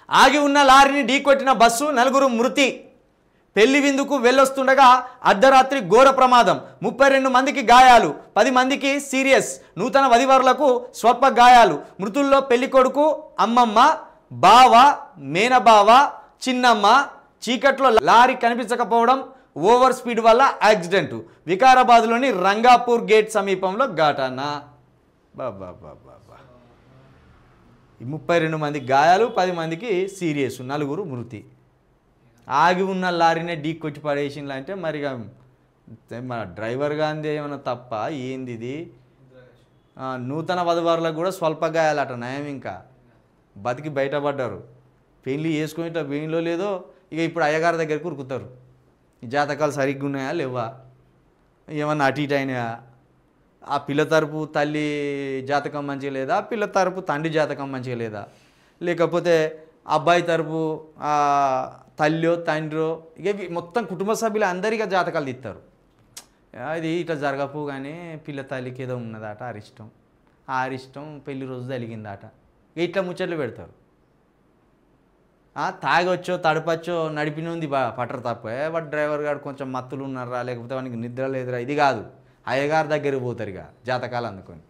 ఆగి ఉన్న లారీని ఢీకొట్టిన బస్సు, నలుగురు మృతి. పెళ్లి విందుకు వెళ్ళొస్తుండగా అర్ధరాత్రి ఘోర ప్రమాదం, 32 మందికి గాయాలు, 10 మందికి సీరియస్. నూతన వధువరులకు స్వల్ప గాయాలు. మృతుల్లో పెళ్లి కొడుకు, అమ్మమ్మ, బావ, మేనబావ, చిన్నమ్మ. చీకట్లో లారీ కనిపించకపోవడం, ఓవర్ స్పీడ్ వల్ల యాక్సిడెంట్. వికారాబాద్లోని రంగాపూర్ గేట్ సమీపంలో ఘటన. బాబా 32 మందికి గాయాలు, 10 మందికి సీరియస్, నలుగురు మృతి. ఆగి ఉన్న లారీనే ఢీ కొట్టి పడేసిండ్లా అంటే మరి మన డ్రైవర్ గాంధీ ఏమైనా తప్ప ఏంది ఇది? నూతన వధువరులకు కూడా స్వల్ప గాయాలట, నయం ఇంకా బతికి బయటపడ్డారు. పెళ్ళి చేసుకుని ఇట్లా పెయిన్లో లేదో ఇక ఇప్పుడు అయ్యగారి దగ్గరికి ఉరుకుతారు. జాతకాలు సరిగ్గా ఉన్నాయా లేవా, ఏమన్నా అటు ఇటు అయినాయా, ఆ పిల్ల తరపు తల్లి జాతకం మంచిగా లేదా, పిల్ల తరపు తండ్రి జాతకం మంచిగా లేదా, లేకపోతే అబ్బాయి తరపు తల్లిో తండ్రో, ఇక మొత్తం కుటుంబ సభ్యులు అందరికీ జాతకాలు తీస్తారు. ఇది ఇట్లా జరగపోగానే పిల్ల తల్లికి ఏదో ఉన్నదట అరిష్టం, ఆ అరిష్టం పెళ్లి రోజు జరిగిందట, ఇట్లా ముచ్చట్లు పెడతారు. తాగొచ్చో తడపచ్చో నడిపినది పట్టరు తప్ప, బట్ డ్రైవర్ గారు కొంచెం మత్తులు ఉన్నారా, లేకపోతే వానికి నిద్ర లేదురా, ఇది కాదు. అయ్యగారి దగ్గరికి పోతారు ఇక జాతకాలు అందుకొని.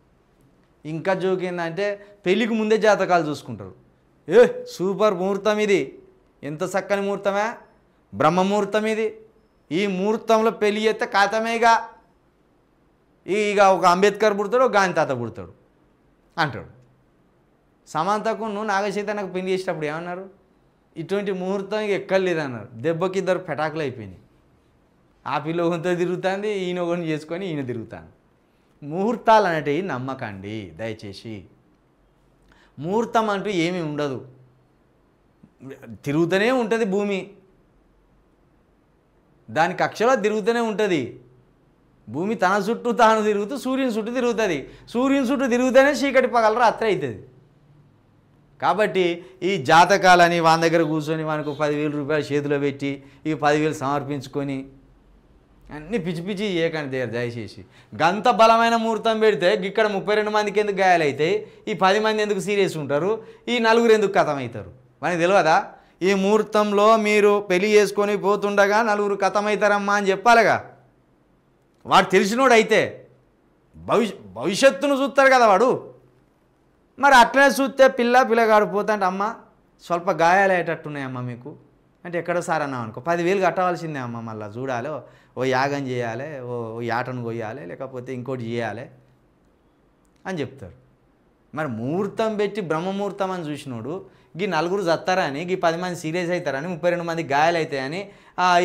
ఇంకా జోకిందంటే పెళ్ళికి ముందే జాతకాలు చూసుకుంటారు. సూపర్ ముహూర్తం ఇది, ఎంత చక్కని ముహూర్తమే, బ్రహ్మముహూర్తం ఇది. ఈ ముహూర్తంలో పెళ్ళి చేస్తే ఖాతమేగా, ఇక ఒక అంబేద్కర్ పుడతాడు, ఒక గాంధీ తాత పుడతాడు అంటాడు. సమంతకు నాగచైతన్యకు పెళ్లి చేసేటప్పుడు ఏమన్నారు, ఇటువంటి ముహూర్తం ఇక ఎక్కర్లేదన్నారు. దెబ్బకి ఇద్దరు పెటాకులు అయిపోయినాయి. ఆ పిల్ల ఒకరితో తిరుగుతుంది, ఈయన ఒకరిని చేసుకొని ఈయన తిరుగుతాను. ముహూర్తాలు అనేటివి నమ్మకండి దయచేసి. ముహూర్తం అంటూ ఏమీ ఉండదు, తిరుగుతూనే ఉంటుంది భూమి, దాని కక్షలో తిరుగుతూనే ఉంటుంది. భూమి తన చుట్టూ తాను తిరుగుతూ సూర్యుని చుట్టూ తిరుగుతుంది. సూర్యుని చుట్టూ తిరుగుతూనే చీకటి పగల రాత్రి అవుతుంది. కాబట్టి ఈ జాతకాలని వాని దగ్గర కూర్చొని వానికి 10,000 రూపాయలు చేతిలో పెట్టి ఈ 10,000 సమర్పించుకొని అన్నీ పిచ్చి పిచ్చి చేయకండి దగ్గర దయచేసి. గంత బలమైన ముహూర్తం పెడితే ఇక్కడ 32 మందికి ఎందుకు గాయాలవుతాయి, ఈ 10 మంది ఎందుకు సీరియస్ ఉంటారు, ఈ 4 ఎందుకు కథమవుతారు, మనకి తెలియదా? ఈ ముహూర్తంలో మీరు పెళ్లి చేసుకొని పోతుండగా 4 కథమవుతారమ్మా అని చెప్పాలిగా. వాడు తెలిసినోడు అయితే భవిష్యత్తును చూస్తారు కదా వాడు. మరి అట్లనే చూస్తే పిల్లగాడు పోతుంటే అమ్మ స్వల్ప గాయాలు అయ్యేటట్టున్నాయమ్మ మీకు అంటే ఎక్కడో సార్ అన్నాం అనుకో, 10,000 కట్టవలసిందే అమ్మ, మళ్ళీ చూడాలి, ఓ యాగం చేయాలి, ఓ యాటను కొయ్యాలి, లేకపోతే ఇంకోటి చేయాలి అని చెప్తారు. మరి ముహూర్తం పెట్టి బ్రహ్మముహూర్తం అని చూసినోడు ఈ 4 చత్తారని, ఈ 10 మంది సీరియస్ అవుతారని, 32 మంది గాయాలు అవుతాయని,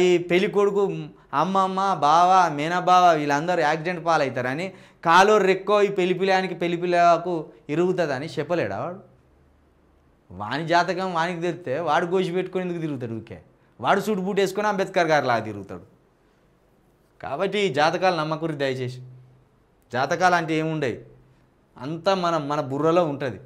ఈ పెళ్లి కొడుకు అమ్మమ్మ బావ మేనబావ వీళ్ళందరూ యాక్సిడెంట్ పాలవుతారని, కాలో రెక్కో ఈ పెళ్లిపిల్లకు ఇరుగుతుందని చెప్పలేడా వాడు? వాని జాతకం వానికి తెలిస్తే వాడు గోసి పెట్టుకొని ఎందుకు తిరుగుతాడు ఊకే? వాడు సూట్ బూట్ వేసుకొని అంబేద్కర్ గారు లాగా తిరుగుతాడు. కాబట్టి జాతకాలు నమ్మకూరి దయచేసి. జాతకాలు అంటే ఏముండవు, అంతా మన బుర్రలో ఉంటుంది.